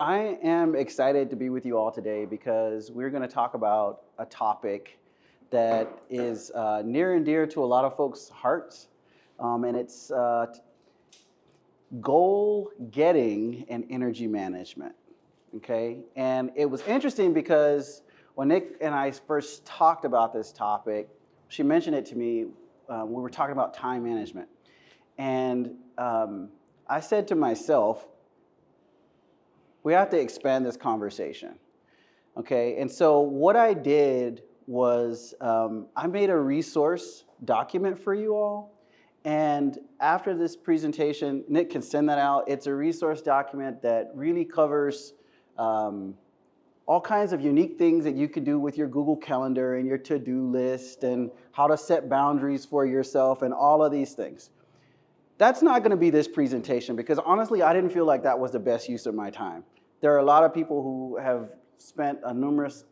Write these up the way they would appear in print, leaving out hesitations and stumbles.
I am excited to be with you all today because we're going to talk about a topic that is near and dear to a lot of folks' hearts, and it's goal getting and energy management. Okay, and it was interesting because when Nick and I first talked about this topic, she mentioned it to me. We were talking about time management, and I said to myself, we have to expand this conversation. Okay, and so what I did was I made a resource document for you all. And after this presentation, Nick can send that out. It's a resource document that really covers all kinds of unique things that you can do with your Google Calendar and your to-do list and how to set boundaries for yourself and all of these things. That's not going to be this presentation because honestly, I didn't feel like that was the best use of my time. There are a lot of people who have spent numerous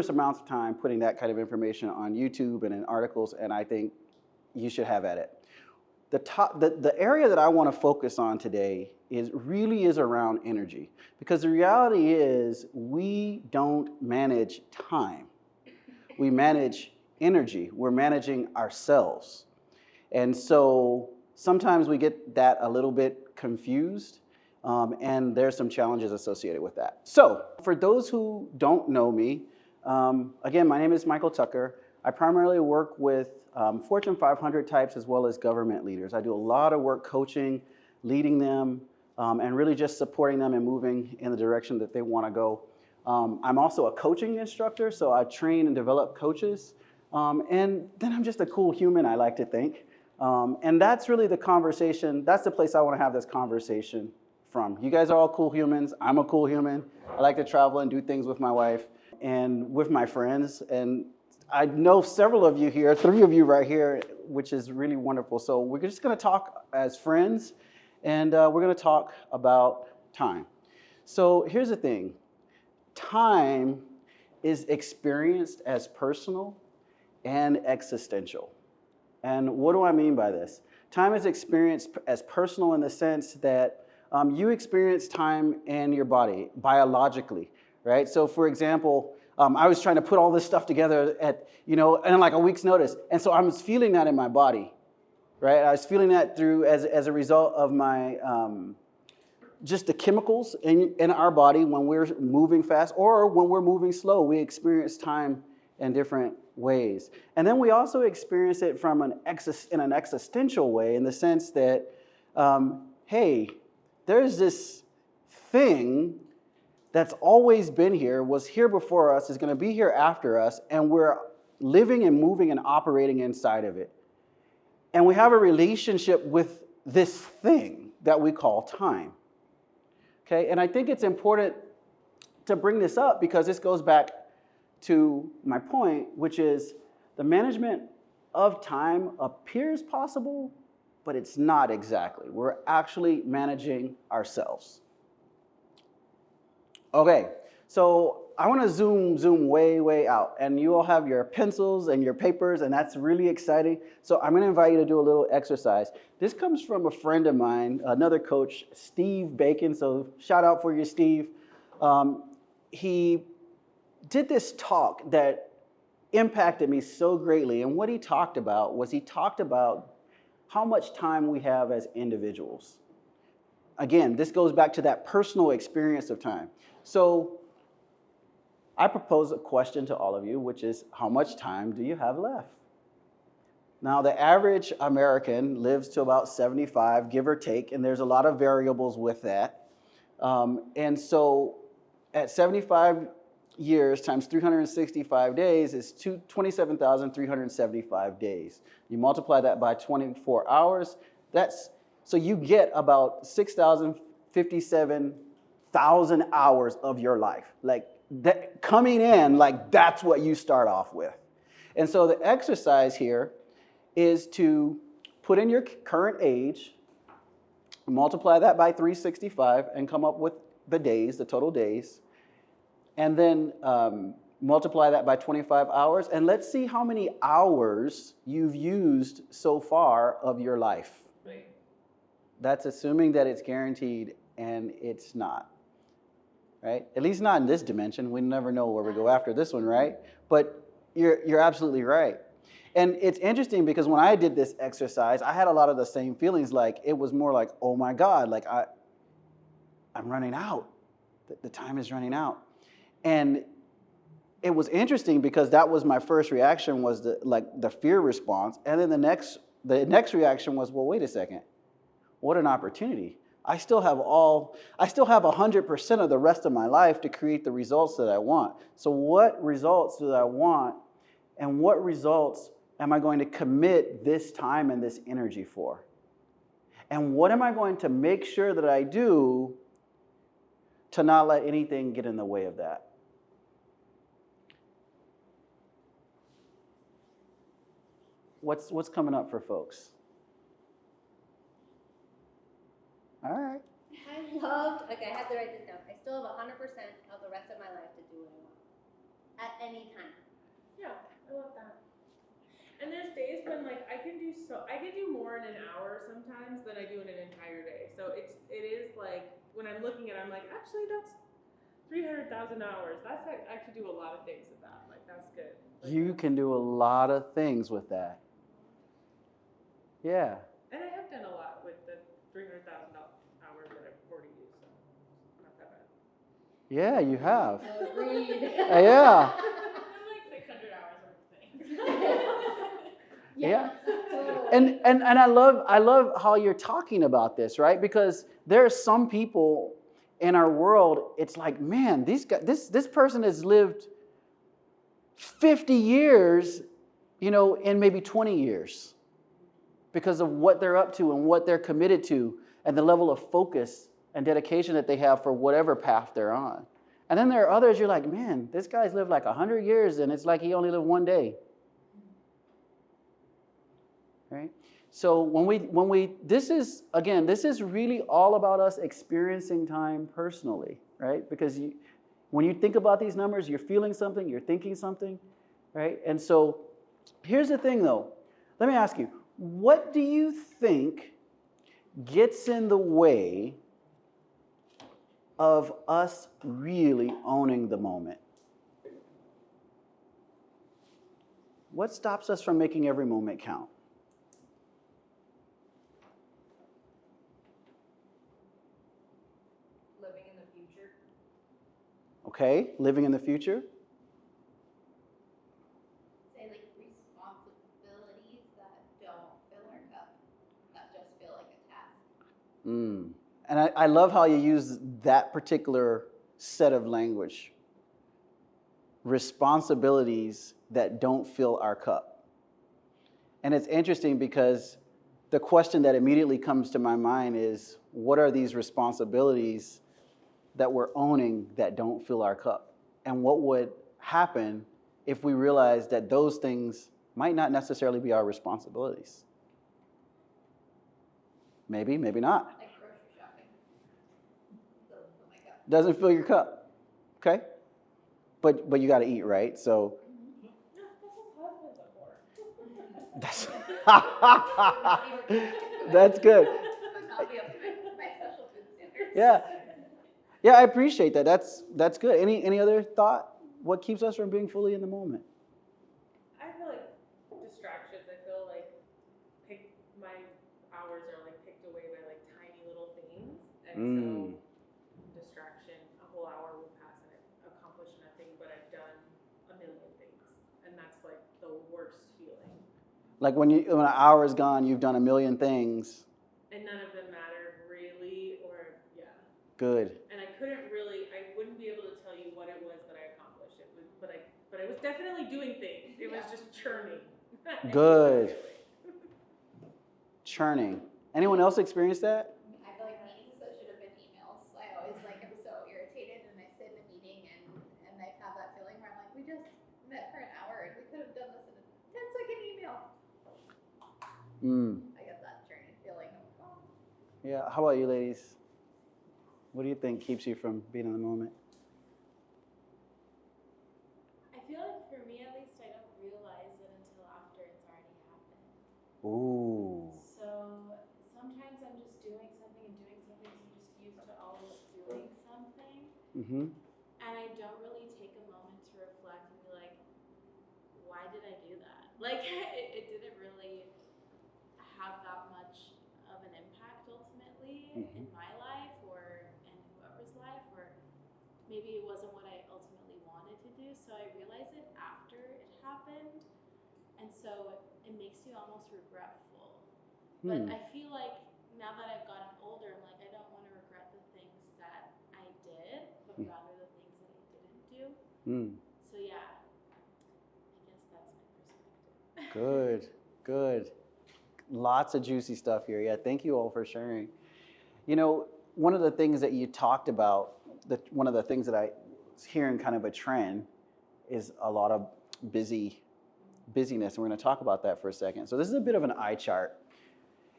amounts of time putting that kind of information on YouTube and in articles, and I think you should have at it. The area that I want to focus on today really is around energy, because the reality is we don't manage time. We manage energy. We're managing ourselves. And so sometimes we get that a little bit confused, and there's some challenges associated with that. So for those who don't know me, again, my name is Michael Tucker. I primarily work with Fortune 500 types as well as government leaders. I do a lot of work coaching, leading them, and really just supporting them and moving in the direction that they want to go. I'm also a coaching instructor, so I train and develop coaches. And then I'm just a cool human, I like to think. And that's really the conversation. That's the place I want to have this conversation from. You guys are all cool humans. I'm a cool human. I like to travel and do things with my wife and with my friends. And I know several of you here, 3 of you right here, which is really wonderful. So we're just going to talk as friends, and we're going to talk about time. So here's the thing. Time is experienced as personal and existential. And what do I mean by this? Time is experienced as personal in the sense that you experience time in your body biologically, right? So for example, I was trying to put all this stuff together in like a week's notice. And so I was feeling that in my body, right? I was feeling that through as a result of my, just the chemicals in our body when we're moving fast or when we're moving slow. We experience time in different ways. And then we also experience it from in an existential way, in the sense that, hey, there's this thing that's always been here, was here before us, is going to be here after us, and we're living and moving and operating inside of it. And we have a relationship with this thing that we call time. Okay, and I think it's important to bring this up because this goes back to my point, which is the management of time appears possible, but it's not exactly. We're actually managing ourselves. Okay, so I want to zoom way out, and you all have your pencils and your papers, and that's really exciting. So I'm going to invite you to do a little exercise. This comes from a friend of mine, another coach, Steve Bacon. So shout out for you, Steve. He did this talk that impacted me so greatly, and what he talked about how much time we have as individuals. Again, this goes back to that personal experience of time. So I propose a question to all of you, which is, how much time do you have left? Now, the average American lives to about 75, give or take, and there's a lot of variables with that. And so at 75 years times 365 days is 27,375 days. You multiply that by 24 hours, so you get about 6,057,000 hours of your life. Like that coming in, like that's what you start off with. And so the exercise here is to put in your current age, multiply that by 365 and come up with the days, the total days. And then multiply that by 25 hours, and let's see how many hours you've used so far of your life. Right. That's assuming that it's guaranteed, and it's not. right? At least not in this dimension. We never know where we go after this one, right? But you're absolutely right. And it's interesting because when I did this exercise, I had a lot of the same feelings. Like it was more like, oh my God, like I'm running out. The time is running out. And it was interesting because that was my first reaction, was the fear response. And then the next reaction was, well, wait a second. What an opportunity. I still have 100% of the rest of my life to create the results that I want. So what results do I want, and what results am I going to commit this time and this energy for? And what am I going to make sure that I do to not let anything get in the way of that? What's coming up for folks? All right. I had to write this down. I still have 100% of the rest of my life to do what I want. At any time. Yeah, I love that. And there's days when like I can do more in an hour sometimes than I do in an entire day. So it is like when I'm looking at it, I'm like, actually that's 300,000 hours. I can do a lot of things with that. Like that's good. Like, You can do a lot of things with that. Yeah. And I have done a lot with the 300,000 hours that I've already used, so not that bad. Yeah, you have. Agreed. Yeah. I'm like 600 hours worth of things. Yeah. Totally. And I love how you're talking about this, right? Because there are some people in our world, it's like, man, this person has lived 50 years, in maybe 20 years because of what they're up to and what they're committed to and the level of focus and dedication that they have for whatever path they're on. And then there are others, you're like, man, this guy's lived like 100 years and it's like he only lived one day. Right? So this is really all about us experiencing time personally, right? Because when you think about these numbers, you're feeling something, you're thinking something, right? And so here's the thing though. Let me ask you, what do you think gets in the way of us really owning the moment? What stops us from making every moment count? Living in the future. Okay, living in the future. Say like responsibilities that don't fill our cup, that just feel like a task. And I love how you use that particular set of language. Responsibilities that don't fill our cup. And it's interesting because the question that immediately comes to my mind is, what are these responsibilities that we're owning that don't fill our cup? And what would happen if we realized that those things might not necessarily be our responsibilities? Maybe, maybe not. Like grocery shopping. Doesn't fill my cup. Doesn't fill your cup. Okay? But you got to eat, right? So that's that's good. Not be up to my special food standards. Yeah. Yeah, I appreciate that. That's good. Any other thought? What keeps us from being fully in the moment? I feel like distractions. I feel like my hours are like picked away by like tiny little things, and so distraction. A whole hour will pass and I accomplish nothing, but I've done a million things, and that's like the worst feeling. Like when an hour is gone, you've done a million things. And none of them mattered really, or yeah. Good. And I wouldn't be able to tell you what it was that I accomplished. But I was definitely doing things. It was just churning. Good. Churning. Anyone else experience that? I feel like meetings that should have been emails. I always am so irritated, and I sit in a meeting and I have that feeling where I'm like, we just met for an hour and we could have done this in a 10-second email. I get that churning feeling of, oh. Yeah. How about you, ladies? What do you think keeps you from being in the moment? I feel like for me at least, I don't realize it until after it's already happened. Ooh. So sometimes I'm just doing something so you're just used to always doing something. Mm-hmm. And I don't really take a moment to reflect and be like, why did I do that? Like, it didn't really have that much of an impact ultimately in my life or in whoever's life, or maybe it wasn't what I ultimately wanted to do. So I realized it after it happened. And so it makes you almost regretful. But I feel like now that I've gotten older, I'm like, I don't want to regret the things that I did, but rather the things that I didn't do. So yeah, I guess that's my perspective. Good, good. Lots of juicy stuff here. Yeah, thank you all for sharing. You know, one of the things that you talked about, one of the things that I was hearing kind of a trend is a lot of busyness, and we're going to talk about that for a second. So this is a bit of an eye chart.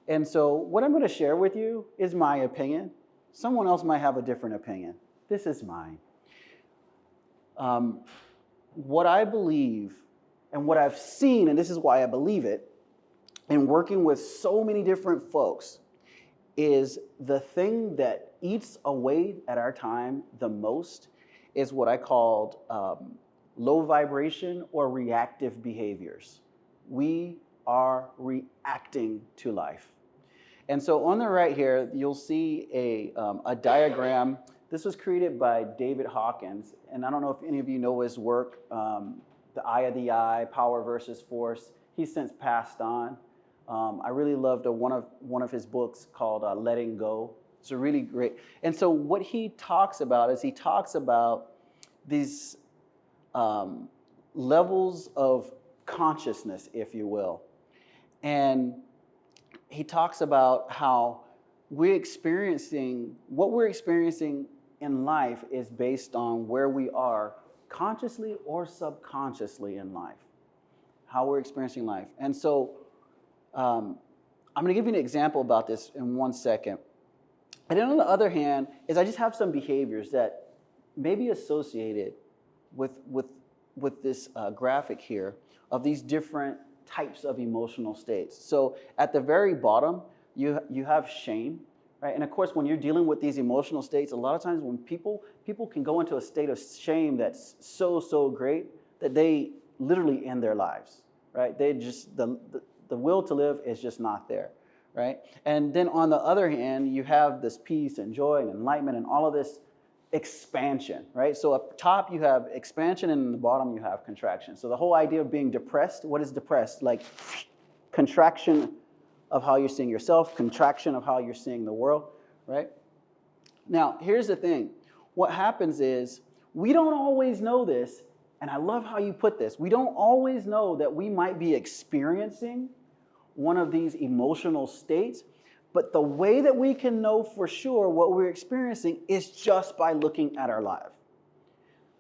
And so what I'm going to share with you is my opinion. Someone else might have a different opinion. This is mine. What I believe and what I've seen, and this is why I believe it, in working with so many different folks, is the thing that eats away at our time the most is what I called low vibration or reactive behaviors. We are reacting to life. And so on the right here, you'll see a diagram. This was created by David Hawkins. And I don't know if any of you know his work, The Eye of the Eye, Power versus Force. He's since passed on. I really loved one of his books called Letting Go. It's a really great. And so what he talks about is he talks about these levels of consciousness, if you will. And he talks about how what we're experiencing in life is based on where we are consciously or subconsciously in life, how we're experiencing life. And so I'm going to give you an example about this in 1 second. And then on the other hand, is I just have some behaviors that may be associated with this graphic here of these different types of emotional states. So at the very bottom, you have shame, right? And of course, when you're dealing with these emotional states, a lot of times when people can go into a state of shame that's so great that they literally end their lives, right? They just, the will to live is just not there, right? And then on the other hand, you have this peace and joy and enlightenment and all of this expansion, right? So up top you have expansion and in the bottom you have contraction. So the whole idea of being depressed, what is depressed? Like contraction of how you're seeing yourself, contraction of how you're seeing the world, right? Now, here's the thing. What happens is we don't always know this, and I love how you put this. We don't always know that we might be experiencing one of these emotional states, but the way that we can know for sure what we're experiencing is just by looking at our life.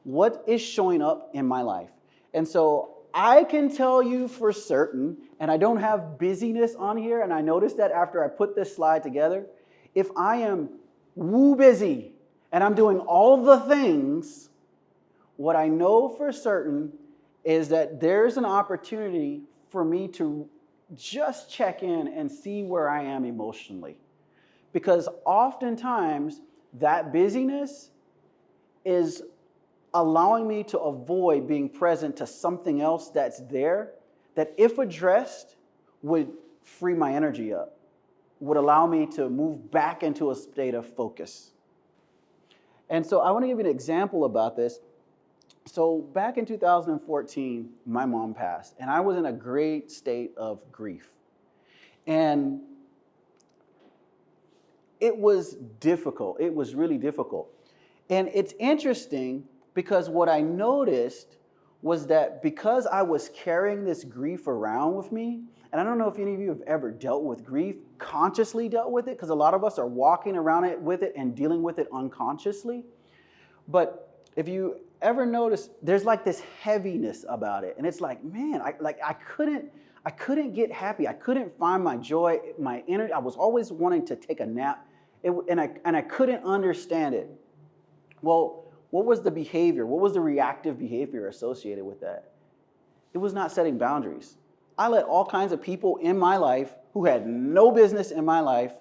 What is showing up in my life? And so I can tell you for certain, and I don't have busyness on here, and I noticed that after I put this slide together, if I am woo busy and I'm doing all the things, what I know for certain is that there's an opportunity for me to just check in and see where I am emotionally. Because oftentimes that busyness is allowing me to avoid being present to something else that's there that if addressed would free my energy up, would allow me to move back into a state of focus. And so I want to give you an example about this. So back in 2014, my mom passed, and I was in a great state of grief. And it was difficult. It was really difficult. And it's interesting because what I noticed was that because I was carrying this grief around with me, and I don't know if any of you have ever dealt with grief, consciously dealt with it, because a lot of us are walking around it with it and dealing with it unconsciously. But if you ever notice, there's like this heaviness about it. And it's like, man, I couldn't get happy. I couldn't find my joy, my energy. I was always wanting to take a nap, and I couldn't understand it. Well, what was the behavior? What was the reactive behavior associated with that? It was not setting boundaries. I let all kinds of people in my life who had no business in my life,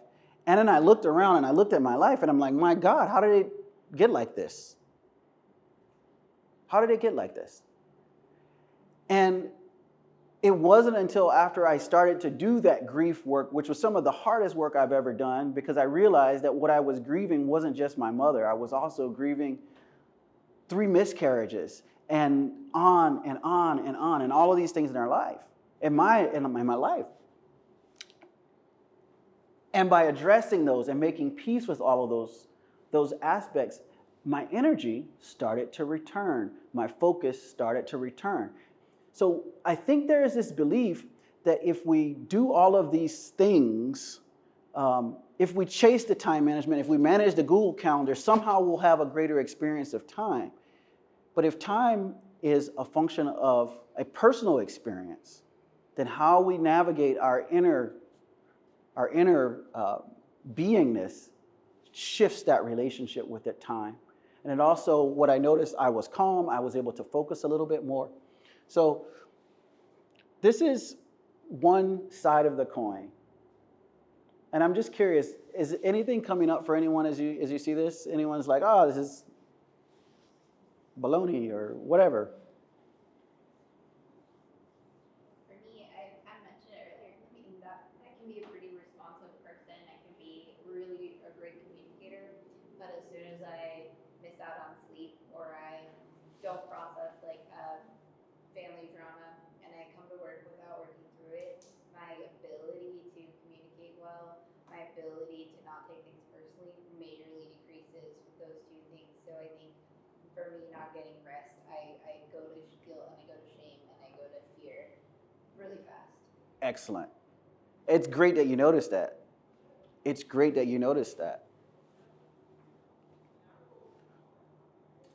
and then I looked around and I looked at my life and I'm like, my God, how did it get like this? How did it get like this? And it wasn't until after I started to do that grief work, which was some of the hardest work I've ever done, because I realized that what I was grieving wasn't just my mother. I was also grieving 3 miscarriages and on and on and on, and all of these things in our life, in my life. And by addressing those and making peace with all of those aspects, my energy started to return. My focus started to return. So I think there is this belief that if we do all of these things, if we chase the time management, if we manage the Google Calendar, somehow we'll have a greater experience of time. But if time is a function of a personal experience, then how we navigate our inner beingness shifts that relationship with that time. And it also, what I noticed, I was calm, I was able to focus a little bit more. So this is one side of the coin. And I'm just curious, is anything coming up for anyone as you see this? Anyone's like, oh, this is baloney or whatever. For me, I mentioned it earlier in the meeting that I can be a pretty responsive person. I can be really a great communicator, but as soon as I miss out on sleep or I don't process like family drama and I come to work without working through it, my ability to communicate well, my ability to not take things personally majorly decreases with those 2 things. So I think for me, not getting rest, I go to guilt and I go to shame and I go to fear really fast. Excellent. It's great that you noticed that. It's great that you noticed that.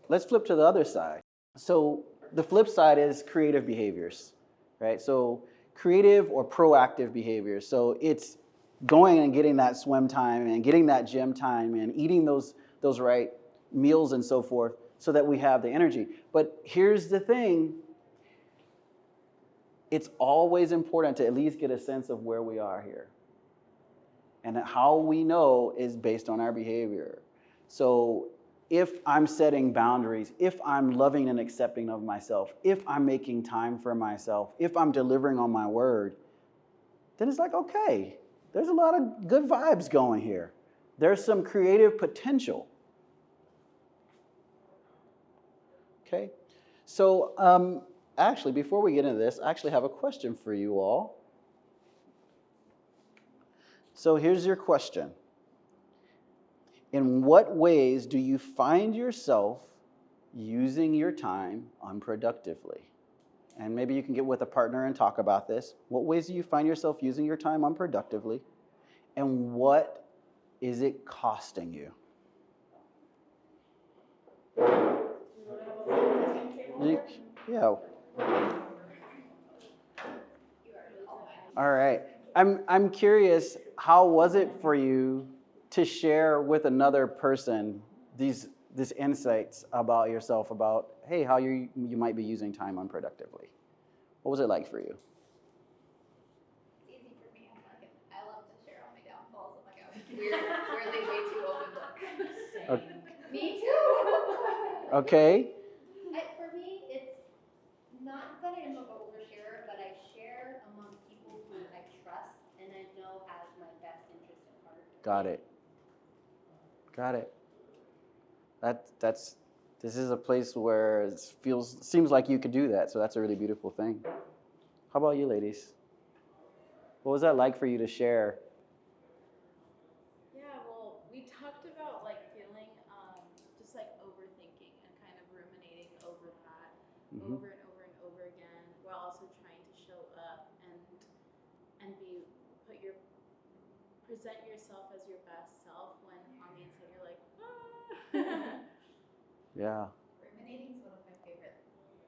Let's flip to the other side. So the flip side is creative behaviors, right? So creative or proactive behaviors. So it's going and getting that swim time and getting that gym time and eating those right meals and so forth so that we have the energy. But here's the thing. It's always important to at least get a sense of where we are here. And how we know is based on our behavior. So if I'm setting boundaries, if I'm loving and accepting of myself, if I'm making time for myself, if I'm delivering on my word, then it's like, okay, there's a lot of good vibes going here. There's some creative potential. Okay? So actually, before we get into this, I actually have a question for you all. So here's your question. In what ways do you find yourself using your time unproductively? And maybe you can get with a partner and talk about this. What ways do you find yourself using your time unproductively? And what is it costing you? Yeah. All right. I'm curious, how was it for you to share with another person these insights about yourself, about, hey, how you might be using time unproductively? What was it like for you? It's easy for me. I love to share all my downfalls. I'm like a weirdly way too open book. Me too. Okay. For me, it's not that I'm an oversharer, but I share among people who I trust and I know has my best interest at heart. Got it. This is a place where it seems like you could do that, so that's a really beautiful thing. How about you, ladies? What was that like for you to share? Yeah, well, we talked about like feeling just like overthinking and kind of ruminating over that over and over and over again, while also trying to show up and present yourself as your best self when on the inside you're like, ah. Yeah. Ruminating is one of my favorite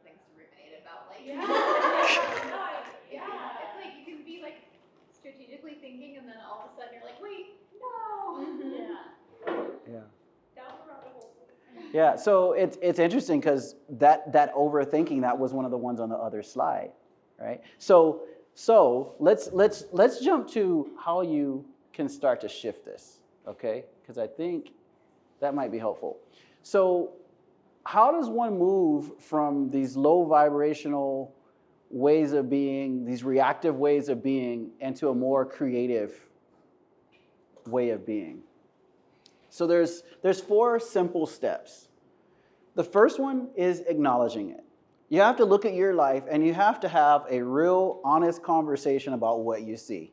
things to ruminate about. Like, Yeah. yeah, it's like you can be like strategically thinking, and then all of a sudden you're like, wait, no. Yeah. Down the rabbit hole. Yeah, so it's interesting because that overthinking, that was one of the ones on the other slide, right? So let's jump to how you can start to shift this, okay? Because I think that might be helpful. So how does one move from these low vibrational ways of being, these reactive ways of being, into a more creative way of being? So there's 4 simple steps. The first one is acknowledging it. You have to look at your life and you have to have a real honest conversation about what you see.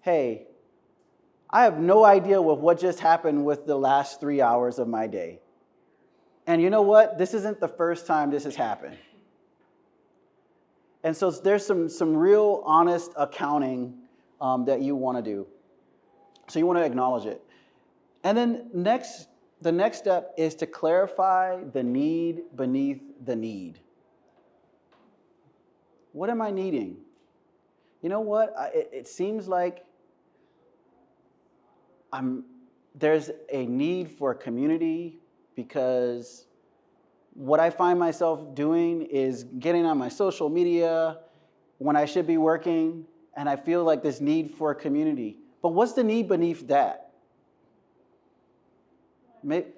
Hey, I have no idea what just happened with the last 3 hours of my day. And you know what? This isn't the first time this has happened. And so there's some real honest accounting that you want to do. So you want to acknowledge it. And then the next step is to clarify the need beneath the need. What am I needing? You know what? It seems like there's a need for community, because what I find myself doing is getting on my social media when I should be working, and I feel like this need for a community. But what's the need beneath that? Maybe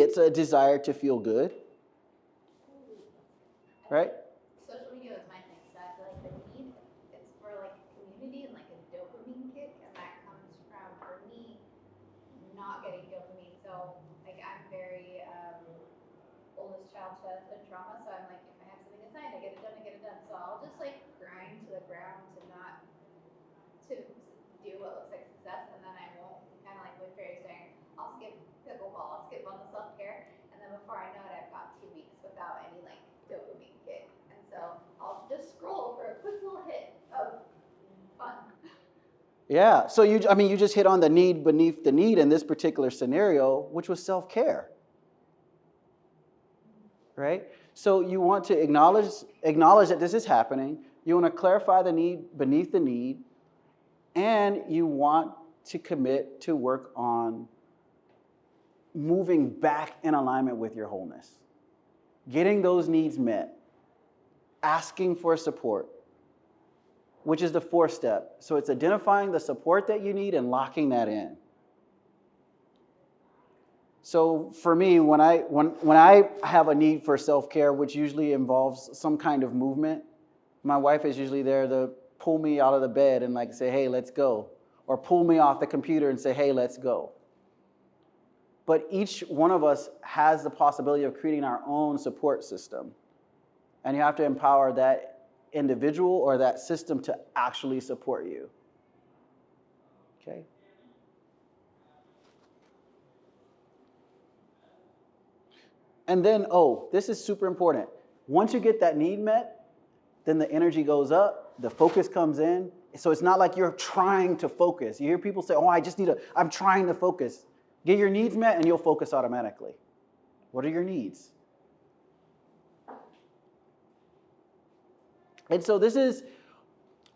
it's a desire to feel good, right? Social media was my thing, so I feel like the need, it's for like community and like a dopamine kick, and that comes from, for me, not getting dopamine. So like I'm very oldest child childhood trauma, so I'm like, if I have something assigned, I get it done. So I'll just like grind to the ground to do what looks like success, and then I won't, kind of like what Ferry's saying, I'll skip pickleball, I'll skip on the self-care, and then before I know it, I've got 2 weeks without any like dopamine kick. And so I'll just scroll for a quick little hit of fun. Yeah, so you just hit on the need beneath the need in this particular scenario, which was self-care, right? So you want to acknowledge that this is happening. You want to clarify the need beneath the need, and you want to commit to work on moving back in alignment with your wholeness, getting those needs met, asking for support, which is the 4th step. So it's identifying the support that you need and locking that in. So for me, when I have a need for self-care, which usually involves some kind of movement, my wife is usually there to pull me out of the bed and like say, hey, let's go. Or pull me off the computer and say, hey, let's go. But each one of us has the possibility of creating our own support system. And you have to empower that individual or that system to actually support you. Okay? And then, this is super important. Once you get that need met, then the energy goes up, the focus comes in. So it's not like you're trying to focus. You hear people say, I'm trying to focus. Get your needs met and you'll focus automatically. What are your needs? And so this is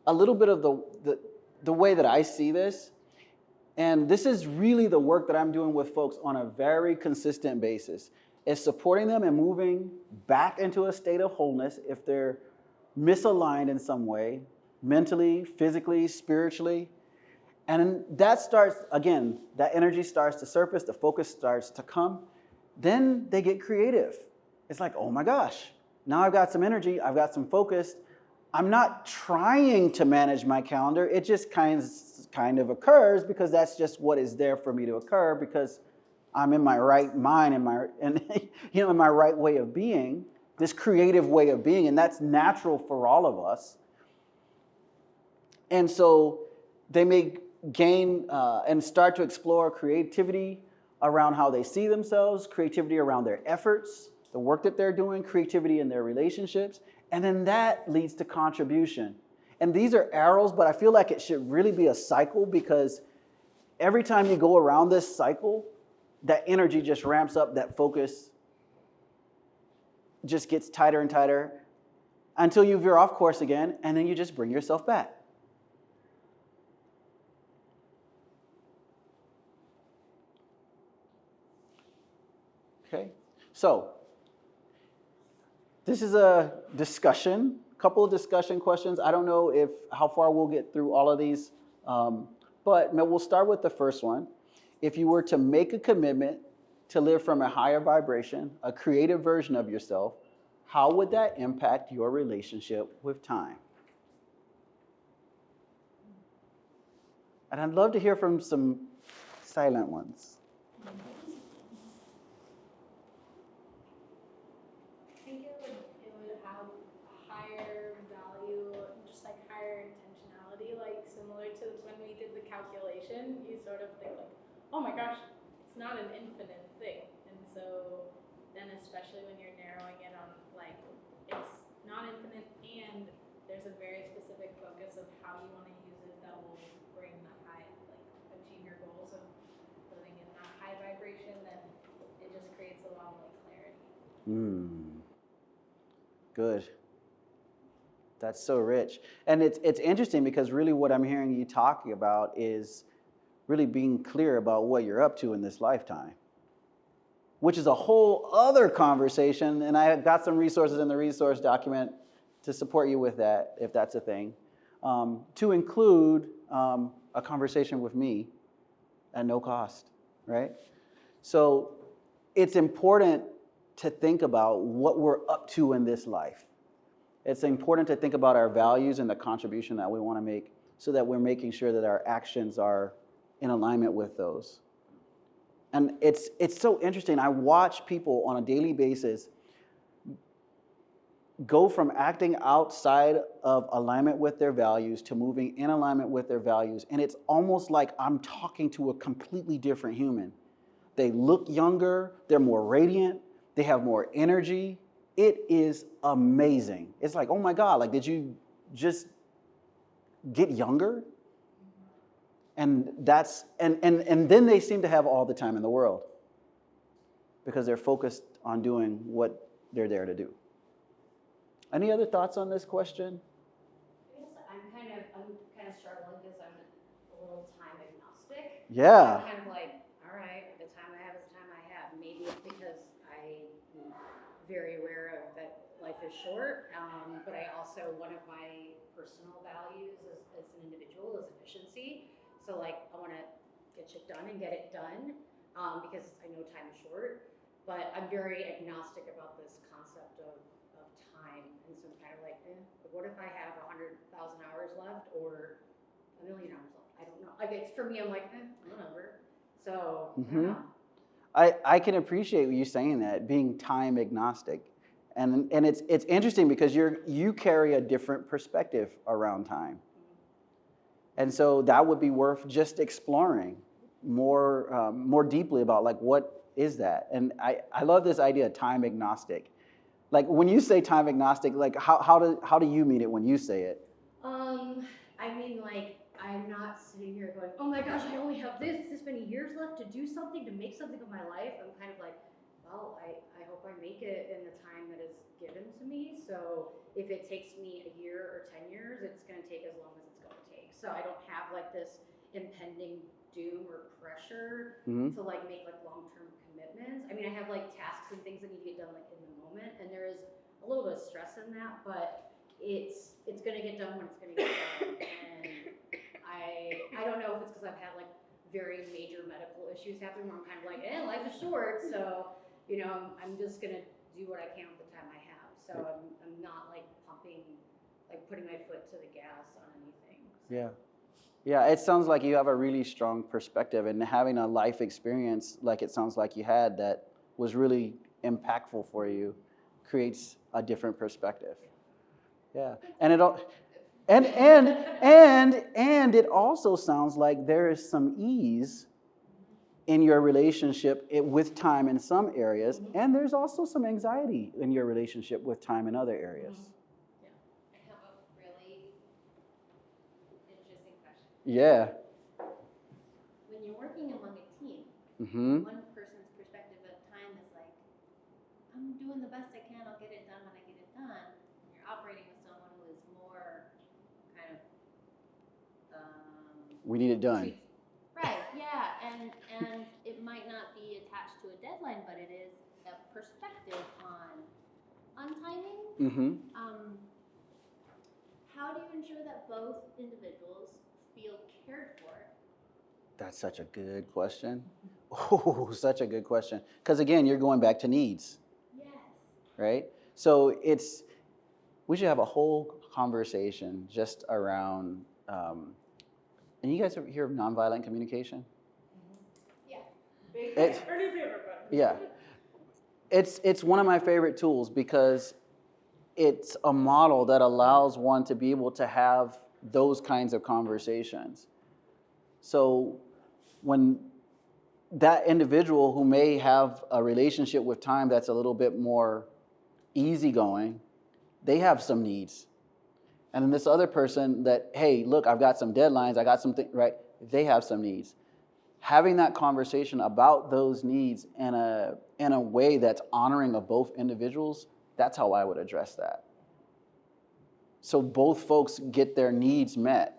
a little bit of the way that I see this. And this is really the work that I'm doing with folks on a very consistent basis, is supporting them and moving back into a state of wholeness if they're misaligned in some way, mentally, physically, spiritually. And that starts, again, that energy starts to surface, the focus starts to come. Then they get creative. It's like, oh my gosh, now I've got some energy, I've got some focus. I'm not trying to manage my calendar. It just kind of occurs because that's just what is there for me to occur, because I'm in my right mind and in my right way of being, this creative way of being, and that's natural for all of us. And so they may gain and start to explore creativity around how they see themselves, creativity around their efforts, the work that they're doing, creativity in their relationships, and then that leads to contribution. And these are arrows, but I feel like it should really be a cycle, because every time you go around this cycle, that energy just ramps up, that focus just gets tighter and tighter until you veer off course again, and then you just bring yourself back. Okay, so this is a discussion, couple of discussion questions. I don't know how far we'll get through all of these, but we'll start with the first one. if you were to make a commitment to live from a higher vibration, a creative version of yourself, how would that impact your relationship with time? And I'd love to hear from some silent ones. I think it would have a higher value, just like higher intentionality, like similar to when we did the calculation, you sort of think like, oh my gosh, it's not an infinite thing. And so then especially when you're narrowing it on like, it's not infinite and there's a very specific focus of how you want to use it that will bring the high, like achieve your goals of living in that high vibration, then it just creates a lot more clarity. Good. That's so rich. And it's interesting because really what I'm hearing you talking about is really being clear about what you're up to in this lifetime, which is a whole other conversation. And I got some resources in the resource document to support you with that, if that's a thing, to include a conversation with me at no cost, right? So it's important to think about what we're up to in this life. It's important to think about our values and the contribution that we want to make so that we're making sure that our actions are in alignment with those. And it's so interesting. I watch people on a daily basis go from acting outside of alignment with their values to moving in alignment with their values. And it's almost like I'm talking to a completely different human. They look younger, they're more radiant, they have more energy. It is amazing. It's like, oh my God, like, did you just get younger? And that's and then they seem to have all the time in the world because they're focused on doing what they're there to do. Any other thoughts on this question? I guess I'm kind of struggling because I'm a little time agnostic. Yeah. I'm kind of like, all right, the time I have is the time I have. Maybe it's because I'm very aware of that life is short, but I also, one of my personal values as an individual is efficiency. So like, I want to get shit done and get it done because I know time is short, but I'm very agnostic about this concept of time. And so I'm kind of like, what if I have 100,000 hours left or 1,000,000 hours left? I don't know. Like, it's for me, I'm like, whatever. So, I don't know. I can appreciate you saying that, being time agnostic. And it's interesting because you carry a different perspective around time. And so that would be worth just exploring more deeply about, like, what is that? And I love this idea of time agnostic. Like, when you say time agnostic, like, how do you mean it when you say it? I mean, like, I'm not sitting here going, oh my gosh, I only have this many years left to do something, to make something of my life. I'm kind of like, well, I hope I make it in the time that is given to me. So if it takes me a year or 10 years, it's going to take as long as it's going to take. So I don't have like this impending doom or pressure to like make like long-term commitments. I mean, I have like tasks and things that need to get done like in the moment, and there is a little bit of stress in that, but it's going to get done when it's going to get done. And I don't know if it's because I've had like very major medical issues happen where I'm kind of like, life is short, so you know, I'm just gonna do what I can with the time I have. So I'm not like putting my foot to the gas on anything. So. Yeah, it sounds like you have a really strong perspective, and having a life experience like it sounds like you had that was really impactful for you creates a different perspective. Yeah, and it all. And it also sounds like there is some ease in your relationship with time in some areas, and there's also some anxiety in your relationship with time in other areas. Yeah. I have a really interesting question. Yeah. When you're working among a team, one person's perspective at a time is like, I'm doing the best I can, I'll get it done when I get it done. You're operating with someone who is more kind of We need it done. Right, yeah, and it might not be attached to a deadline, but it is a perspective on timing. How do you ensure that both individuals feel cared for That's such a good question. Oh, such a good question. Because again, you're going back to needs, Yes. right? So we should have a whole conversation just around, and you guys ever hear of nonviolent communication? Yeah. It's, Our new favorite one. yeah. It's one of my favorite tools because it's a model that allows one to be able to have those kinds of conversations. So when that individual who may have a relationship with time that's a little bit more easygoing, they have some needs. And then this other person that, hey, look, I've got some deadlines, I got something, right? They have some needs. Having that conversation about those needs in a way that's honoring of both individuals, that's how I would address that. So both folks get their needs met.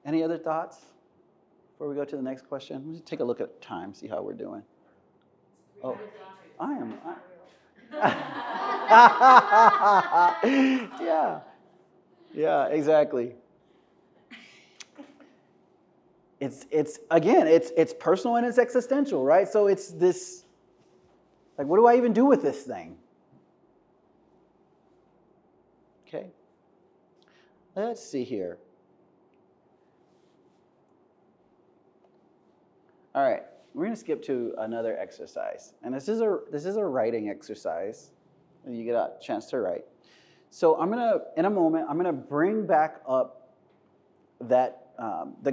Any other thoughts before we go to the next question? Let's take a look at time, see how we're doing. Oh, I am. Yeah, exactly. It's again, it's personal and it's existential, right? So it's this, like, what do I even do with this thing? Okay. Let's see here. All right, we're going to skip to another exercise, and this is a writing exercise. You get a chance to write. So in a moment, I'm gonna bring back up that the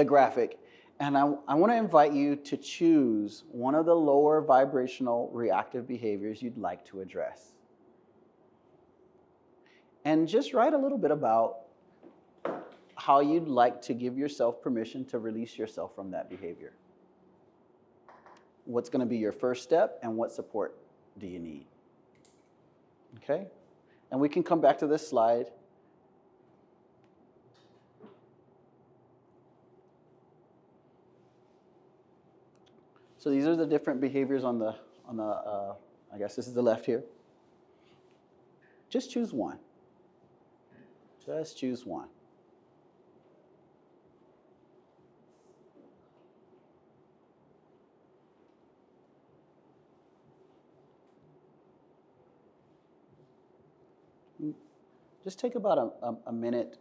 graphic, and I want to invite you to choose one of the lower vibrational reactive behaviors you'd like to address, and just write a little bit about how you'd like to give yourself permission to release yourself from that behavior. What's going to be your first step, and what support do you need? Okay? And we can come back to this slide. So these are the different behaviors on the I guess this is the left here. Just choose one. Just choose one. Just take about a minute,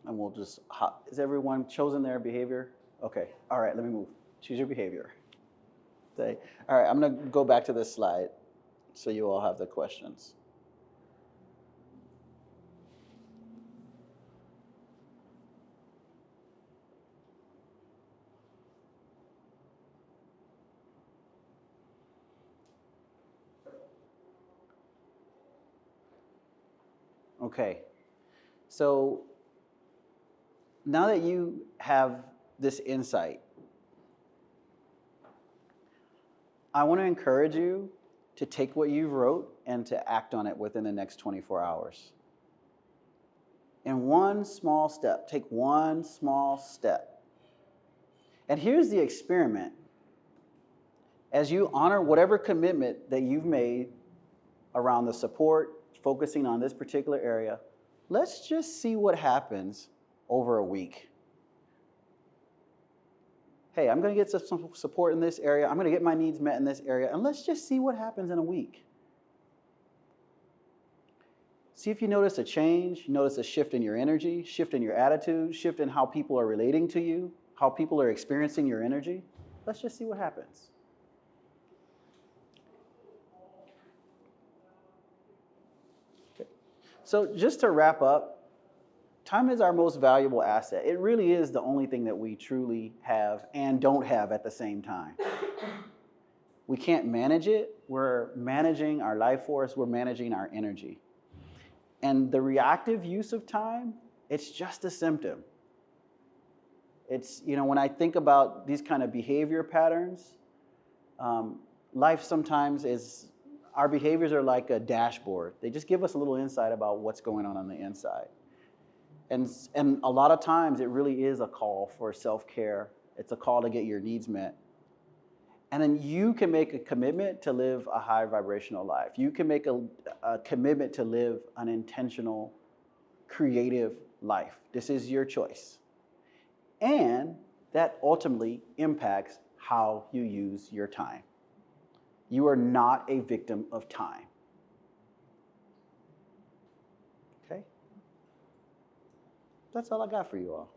and we'll just is everyone chosen their behavior? Okay, all right, let me move. Choose your behavior. All right, I'm gonna go back to this slide so you all have the questions. Okay, so now that you have this insight, I want to encourage you to take what you wrote and to act on it within the next 24 hours. In one small step, take one small step. And here's the experiment. As you honor whatever commitment that you've made around the support, focusing on this particular area, let's just see what happens over a week. Hey, I'm going to get some support in this area. I'm going to get my needs met in this area. And let's just see what happens in a week. See if you notice a change, notice a shift in your energy, shift in your attitude, shift in how people are relating to you, how people are experiencing your energy. Let's just see what happens. Okay. So just to wrap up, time is our most valuable asset. It really is the only thing that we truly have and don't have at the same time. We can't manage it. We're managing our life force. We're managing our energy. And the reactive use of time, it's just a symptom. It's, when I think about these kind of behavior patterns, life sometimes our behaviors are like a dashboard. They just give us a little insight about what's going on the inside. And a lot of times it really is a call for self-care. It's a call to get your needs met. And then you can make a commitment to live a high vibrational life. You can make a commitment to live an intentional, creative life. This is your choice. And that ultimately impacts how you use your time. You are not a victim of time. Okay? That's all I got for you all.